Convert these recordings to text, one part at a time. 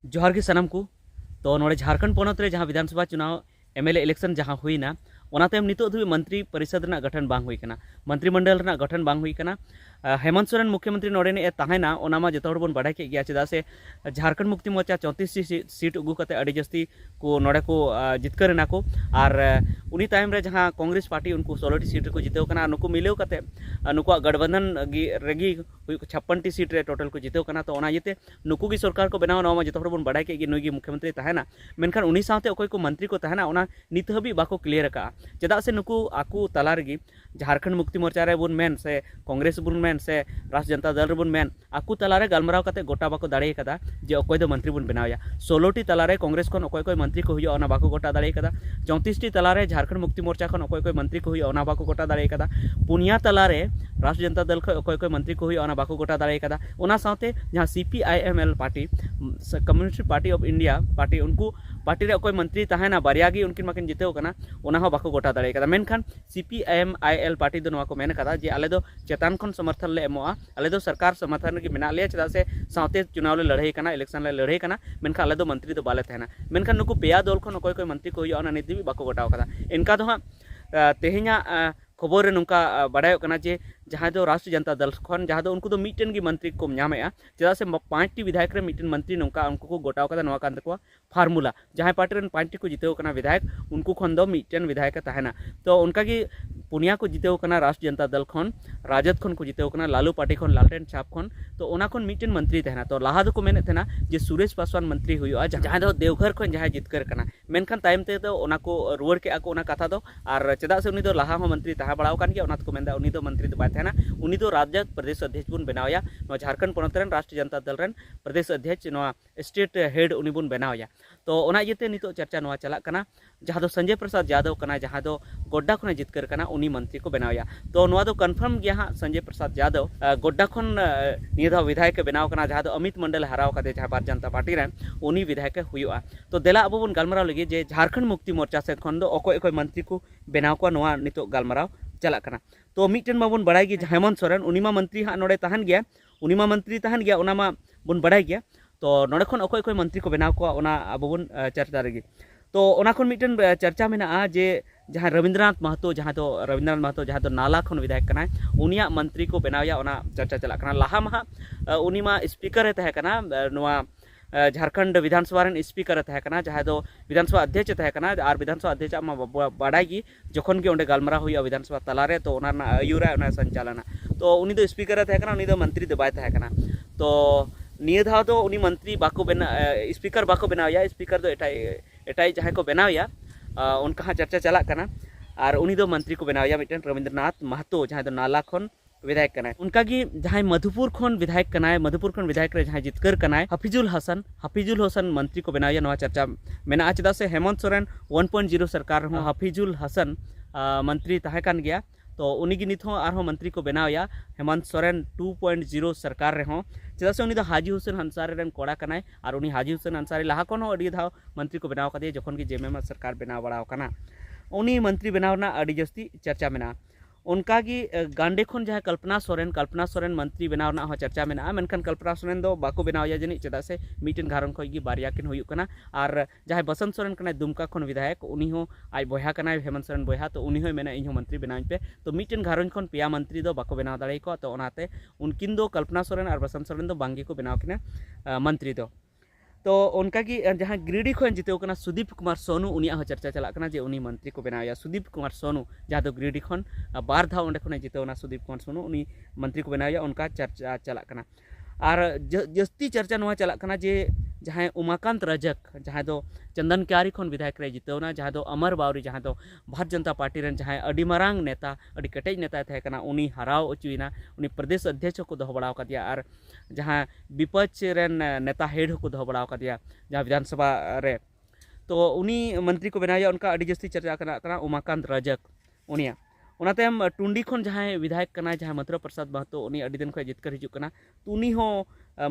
जोहार के सनम को तो नोड़े झारखंड पोनत रे जहां विधानसभा चुनाव एमएलए इलेक्शन जहां हुईना ओनाते नितो धुबी मंत्री परिषद ना गठन बांग हुई कना मंत्रिमंडल ना गठन बांग हुई कना हेमंत सोरेन मुख्यमंत्री नोड़े ने ताहेना ओनामा जतो हर बोन बाडाय के गया चेदा से झारखंड मुक्ति मोर्चा 34 सीट उगु कते अडी जस्ती को नोड़े को जितकरना को और उनी टाइम रे जहां कांग्रेस पार्टी उनको 16 सीट को जितेव कना नुको मिलेव कते नुको गठबंधन रेगी 56 सीट रे टोटल को जितेव कना तो ओना येते नुको की सरकार को बनाव नवा जतो हर बोन बाडाय के नुगी मुख्यमंत्री ताहेना मेनखान उनी साथे अकोय को मंत्री को ताहेना ओना नित हबी बाको क्लियर का चेदा से नुकु आकु तला रेगी झारखंड मुक्ति मोर्चा रे बुन मेन से कांग्रेस बुन मेन से राष्ट्रीय जनता दल रे बुन मेन आकु तला रे गलमराव कते गोटा बाको दाड़े कदा जे अकोय दो मंत्री बुन बनाया 16 टी तला रे कांग्रेस खन अकोय कोय मंत्री को हुयो ओना बाको गोटा दाड़े कदा 34 टी तला रे झारखंड मुक्ति मोर्चा खन अकोय कोय मंत्री को हुयो ओना बाको गोटा दाड़े कदा पुनिया तला रे राष्ट्रीय जनता दल खन अकोय कोय मंत्री को हुयो ओना बाको गोटा दाड़े कदा ओना साथे जहां CPIML party communist party of India party उनको पार्टी रे अकोय मंत्री ताहेना बारियागी उनकिन माकिन जितेव कना ओना हो बाको गोटा दाड़े कदा मेनखान सीपीआईएमआईएल पार्टी दो नवा को मेन कदा जे आले दो चेतान खन समर्थन ले एमोआ आले दो सरकार समर्थन की मेना ले चेदा से साथे चुनाव ले लड़ाई कना इलेक्शन ले लड़ाई कना मेनखान आले दो मंत्री दो बाले तहना मेनखान नुको पेया दल खन अकोय कोय मंत्री को हुयो ओना निधि भी बाको गोटाव कदा इनका दो तेहेኛ खबर रे नुका बाडाय कना जे जहां दो राष्ट्रीय जनता दल खन जहां दो उनको दो मीटन की मंत्री को नामेआ चेदा से 5 टी विधायक रे मीटन मंत्री नुका उनको को गोटाव कदा नवा कान तको फार्मूला जहां पार्टी रे 5 टी को जितेव कना विधायक उनको खन दो मीटन विधायक ताहेना तो उनका की पुनिया को जितेव कना राष्ट्रीय जनता दल खन राजद खन को जितेव कना लालू पार्टी खन लालटेन छाप खन तो ओना खन मीटन मंत्री तहना तो लाहा दो को मेने थेना जे सुरेश पासवान मंत्री हुयो जहां दो देवघर खन जहां जितकर कना मेनखान टाइम ते तो ओना को रुवर के आको ओना कथा दो और चेदा से उनी दो लाहा मंत्री ताहा बड़ाव कान गया ओना को मेनदा उनी दो मंत्री दो बाय थेना उनी दो राज्य प्रदेश अध्यक्ष बुन बनावया नो झारखंड पोनत रेन राष्ट्रीय जनता दल रेन प्रदेश अध्यक्ष नो स्टेट हेड उनी बुन बनावया तो ओना येते नितो चर्चा नवा चला कना जहां दो संजय प्रसाद यादव कना जहां दो गोड्डा खन जितकर कना उनी मंत्री को बनावया तो नवा दो कन्फर्म गया हां संजय प्रसाद यादव गोड्डा खन निधा विधायक बनाव कना जहां दो अमित मंडल हराव कदे जहां भारतीय जनता पार्टी रेन उनी विधायक हुयुआ तो देला अब बुन गलमराव लगे जे झारखंड मुक्ति मोर्चा से खन दो अकोय अकोय मंत्री को बनाव को नवा नितो गलमराव चला कना तो मिटन माबन बड़ाई कि हेमंत सोरेन उनीमा मंत्री हाँ नोड़े तहन गया उनीमा मंत्री तहन गया ओनामा बन बड़ाई गया तो नोड़े खन अकोय अकोय मंत्री को बनाव को ओना अब बन चर्चा रेगी तो ओना खन मिटन चर्चा मेना जे जहां रविंद्रनाथ महतो जहां तो नाला खन विधायक कना उनिया मंत्री को बनावया ओना चर्चा चला कना लाहा महा उनीमा स्पीकर है तहे कना नोआ झारखंड विधानसभा रेन स्पीकर तहे कना जहां दो विधानसभा अध्यक्ष तहे कना और विधानसभा अध्यक्ष मा बाडाई की जखन के ओंडे गलमरा हुई विधानसभा तलारे तो ओना आयुरा ओना संचालना तो उनी दो स्पीकर तहे कना उनी दो मंत्री दो बाय तहे कना तो निया धाव दो उनी मंत्री बाको बना स्पीकर बाको बनावया स्पीकर दो एटाई जहां को बनावया उनका हाँ चर्चा चला कना और उनी दो मंत्री को बनावया मिटन रविंद्रनाथ महतो जहां दो नाला खन विधायक कनाय उनका की जहां मधुपुर खन विधायक कनाय मधुपुर खन विधायक रे जहां जितकर कनाय हफीजुल हसन मंत्री को बनाया नवा चर्चा मेना चेदा से हेमंत सोरेन 1.0 सरकार हो हफीजुल हसन मंत्री तहे कान गया तो उनी की नित हो मंत्री को बनाया हेमंत सोरेन 2.0 सरकार रे हो चेदा से उनी दो हाजी हुसैन अंसारी रेन कोड़ा कनाय और उनी हाजी हुसैन अंसारी लाहा खन हो अडी धाव मंत्री को बनाव कदे जखन की जेएमएम सरकार बनाव बड़ाव कना उनी मंत्री बनावना अडी जस्ती चर्चा मेना उनका की गांडे खन जहां कल्पना सोरेन मंत्री बनावना हो चर्चा मेना मेनखान कल्पना सोरेन दो बाको बनावया जनी चेदा से मीटन घारन खय की बारिया किन हुयुक कना और जहां बसंत सोरेन कना दुमका खन विधायक उनी हो आज बोया कना हेमंत सोरेन बोया तो उनी हो मेना इन हो मंत्री बनाइन पे तो मीटन घारन खन पेया मंत्री दो बाको बनाव दाड़े को तो ओनाते उनकिन दो कल्पना सोरेन और बसंत सोरेन दो बांगी को बनाव किना मंत्री दो तो उनका की जहां गिरिडीह खन जितेव कना सुदीप कुमार सोनू उनिया हो चर्चा चला कना जे उनी मंत्री को बनाया सुदीप कुमार सोनू जहां दो गिरिडीह खन बार धाव उंडे खन जितेवना सुदीप कुमार सोनू उनी मंत्री को बनाया उनका चर्चा चला कना और जस्ती चर्चा नवा चला कना जे जहां उमाकांत रजक जहां दो चंदन क्यारी खन विधायक रे जितेवना जहां दो अमर बावरी जहां दो भारतीय जनता पार्टी रेन जहां अडी मारांग नेता अडी कटेज नेता थे कना उनी हराव अचुइना उनी प्रदेश अध्यक्ष को दो बड़ाव कदिया और जहां विपक्ष रेन नेता हेड को दो बड़ाव कदिया जहां विधानसभा रे तो उनी मंत्री को बनाया उनका अडी जस्ती चर्चा कना उमाकांत रजक उनिया उनातेम टुंडी खन जहां विधायक कना जहां मथुरा प्रसाद महतो उनी अडी दिन खय जितकर हिजुक कना तो उनी हो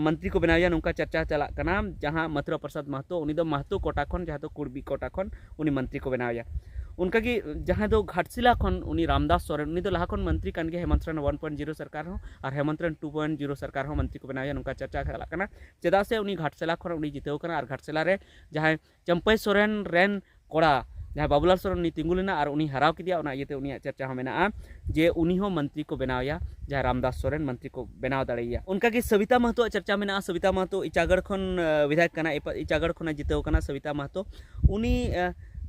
मंत्री को बनाया नुका चर्चा चला कना जहां मथुरा प्रसाद महतो उनी दो महतो कोटा खन जहां दो कुड़बी कोटा खन उनी मंत्री को बनाया उनका कि जहाँ दो घाटशिला खन उनी रामदास सोरेन उनी दो लहा खन मंत्री कान गया हेमंत सोरेन 1.0 सरकार हो और हेमंत सोरेन 2.0 सरकार हो मंत्री को बनाया उनका चर्चा चला कना चेदा से उनी घाटशिला खन उनी जितेव कना और घाटशिला रे जहाँ चंपई सोरेन रेन कोड़ा जहाँ बाबूलाल सोरेन उनी तिंगुलेना और उनी हराव किदिया उना इयते उनी चर्चा हो मेना जे उनी हो मंत्री को बनाया जहाँ रामदास सोरेन मंत्री को बनाव दाड़ेया उनका कि सविता महतो चर्चा मेना सविता महतो इचागढ़ खन विधायक कना इचागढ़ खन जितेव कना सविता महतो उनी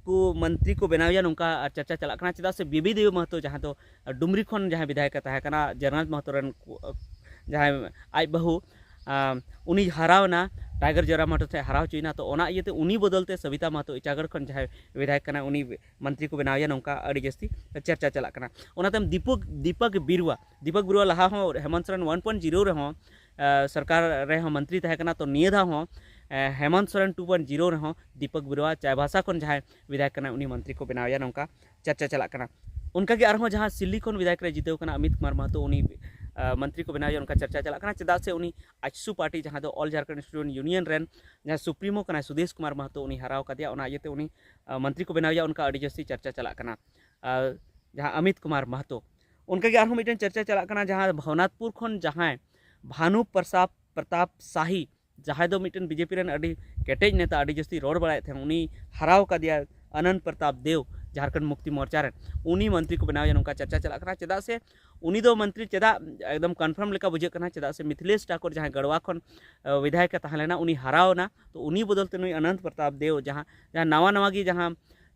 को मंत्री को बनाया नौका चर्चा चलना चेदा से बीबी देवी महतो जहाँ तो डुमरी खन जहाँ विधायक तहकना जरनाथ महतो रन जहाँ आज बहु उनी हरावना टाइगर जरा महतो से हराव चुना तो ओना इयते उनी बदलते सविता महतो इचागढ़ खन जहाँ विधायक कना उनी मंत्री को बनाया नौका अड़ी जस्ती चर्चा चलना ओनाते दीपक बिरुआ लहा हो हेमंत सोरेन 1.0 रहो सरकार रे मंत्री तहकना तो निये धा हो हेमंत सोरेन 2.0 रहो दीपक बिरुआ चायभाषा खन जहाँ विधायक कना उनी मंत्री को बनाया नौका चर्चा चलना उनका कि आरहों जहाँ सिल्ली खन विधायक रे जितेव कना अमित कुमार महतो उनी मंत्री को बनाया उनका चर्चा चलना चेदा से उनी आजसू पार्टी जहाँ दो all Jharkhand student union rain जहाँ सुप्रीमो कना सुदेश कुमार महतो उनी हराव कदिया उना इयते उनी मंत्री को बनाया उनका अड़ी जस्ती चर्चा चलना जहाँ अमित कुमार महतो उनका कि आरहों मिटन चर्चा चलना जहाँ भवनाथपुर खन जहाँ भानु प्रताप शाही जहाँ दो मिटन बीजेपी रेन अड़ी केटेज नेता अड़ी जस्ती रोड बड़ाए थे उनी हराव कदिया अनंत प्रताप देव झारखंड मुक्ति मोर्चा रेन उनी मंत्री को बनाया उनका चर्चा चलना चेदा से उनी दो मंत्री चेदा एकदम कन्फर्म लेका बुझे कना चेदा से मिथिलेश ठाकुर जहाँ गढ़वा खन विधायक तहलेना उनी हरावना तो उनी बदलते नुई अनंत प्रताप देव जहाँ नवा नवा की जहाँ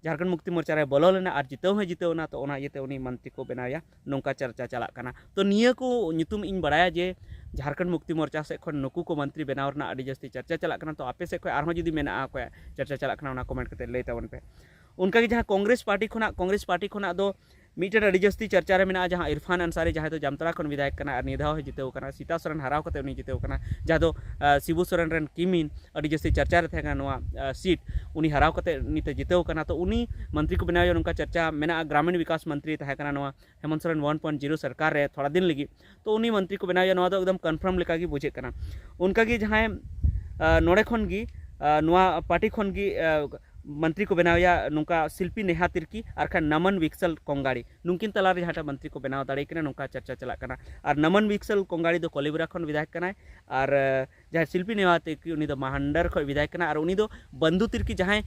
झारखंड मुक्ति मोर्चा रे बोलो लेना और जितेवना तो ओना इयते उनी मंत्री को बनाया नौका चर्चा चलना तो निया को नितुम इन बड़ाया जे झारखंड मुक्ति मोर्चा से खन नुकु को मंत्री बनाव रना अड़ी जस्ती चर्चा चलना तो आपे से खय आरहों जुदी मेना को चर्चा चलना उना कमेंट करते लय तावन पे उनका कि जहाँ कांग्रेस पार्टी खोना दो मिटन अड़ी जस्ती चर्चा रे मेना जहाँ इरफान अंसारी जहाँ तो जामतरा खन विधायक कना और निधाव जितेव कना सीता सोरेन हराव कते उनी जितेव कना जहाँ तो शिबू सोरेन रेन किमिन अड़ी जस्ती चर्चा रे थे नोआ सीट उनी हराव कते नित जितेव कना तो उनी मंत्री को बनाया उनका चर्चा मेना ग्रामीण विकास मंत्री तहे कना नोआ हेमंत सोरेन 1.0 सरकार रे थोड़ा दिन लगी तो उनी मंत्री को बनाया नोआ तो एकदम कन्फर्म लेका गी बुझे कना उनका कि जहाँ नोड़े खन गी नोआ पार्टी खन गी मंत्री को बनाया नौका शिल्पी नेहा तिर्की और खान नमन विक्सल कोंगाड़ी नुकिन तलारे जहाँ मंत्री को बनाव दाड़े कना नौका चर्चा चलना और नमन विक्सल कोंगाड़ी दो कोलिबरा खन विधायक कनाय और जहाँ शिल्पी नेहा तिर्की उनी दो महांडर खन विधायक कना और उनी दो बंधु तिर्की जहाँ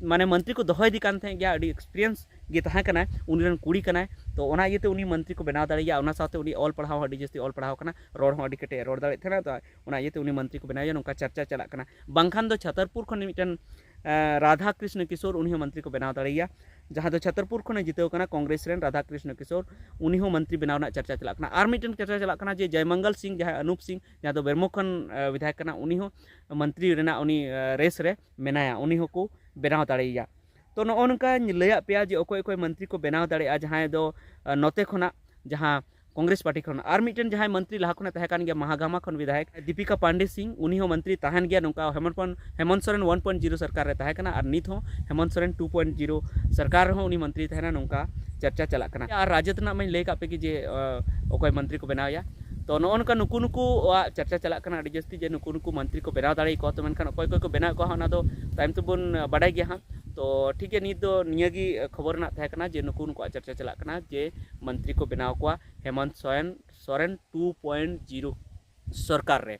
माने मंत्री को दोहय दी कान थे गया अड़ी एक्सपीरियंस गे तहाँ कनाय उनी रन कुड़ी कनाय तो ओना इयते उनी मंत्री को बनाव दाड़ेया ओना साथे उनी ऑल पढ़ाव अड़ी जस्ती ऑल पढ़ाव कना रोड हो अड़ी कटे रोड दाड़े थे तो ओना इयते उनी मंत्री को बनाया नौका चर्चा चलना बांखान दो छतरपुर खन मिटन राधा कृष्ण किशोर उन्हीं मंत्री को बनाव दाड़ेया जहाँ दो छतरपुर खने जितेव कना कांग्रेस रेन राधा कृष्ण किशोर उन्हीं चर्चा बनावना चर्चा चलना और मिटन चर्चा चलना जे जयमंगल सिंह जहाँ अनूप सिंह जहाँ दो बेरमो खन विधायक कना उन्हीं मंत्री रेना उनी रेस रे मेनाया उन्हीं को बनाव दाड़ेया तो नोका लैया पे जे अकोय मंत्री को बनाव दाड़ेया जहाँ दो नोते खना जहाँ कांग्रेस पार्टी खन और मिटन जहाँ मंत्री लहा खन तहकान गया महागामा खन विधायक दीपिका पांडे सिंह उन्हीं मंत्री तहन गया नौका हेमंत सोरेन 1.0 सरकार रे तहकना और नित हो हेमंत सोरेन 2.0 सरकार हो उन्हीं मंत्री तहना नौका चर्चा चलना और राजद ना मैं लैका पे कि जे अकोय मंत्री को बनाया तो नौका नुकु चर्चा चलना अड़ी जस्ती जे नुकु मंत्री को बनाव दाड़े को तो मेनखान अकोय को बनाव को ना दो तायम तबन बाडाय गया हाँ तो ठीक है नित दो नियागी खबर ना तहकना जे नुकु चर्चा चलना जे मंत्री को बनाव को हेमंत सोरेन 2.0 सरकार रे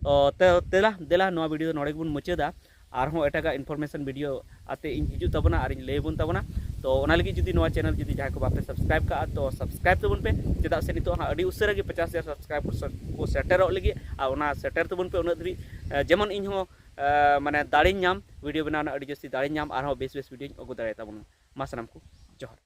तो देला नोआ वीडियो नोड़े बन मुचादा और एटागा इनफॉर्मेशन वीडियो आते इन हिजू तबना और लैबन तबना तो ओना लगी जुदी नोआ चैनल जुदी जहाँ को बापे सब्सक्राइब का तो सब्सक्राइब तबन पे चेदा से नितो अड़ी उसरा के 50,000 सब्सक्राइब को सेटर लगी और सेटर तबन पे उन धरी जेमन इन हो माने दाड़ी नाम वीडियो बनाना अड़ी जस्ती दाड़ी नाम और बेस वीडियो अगू दाड़े तबन मा सानाम को जोहार।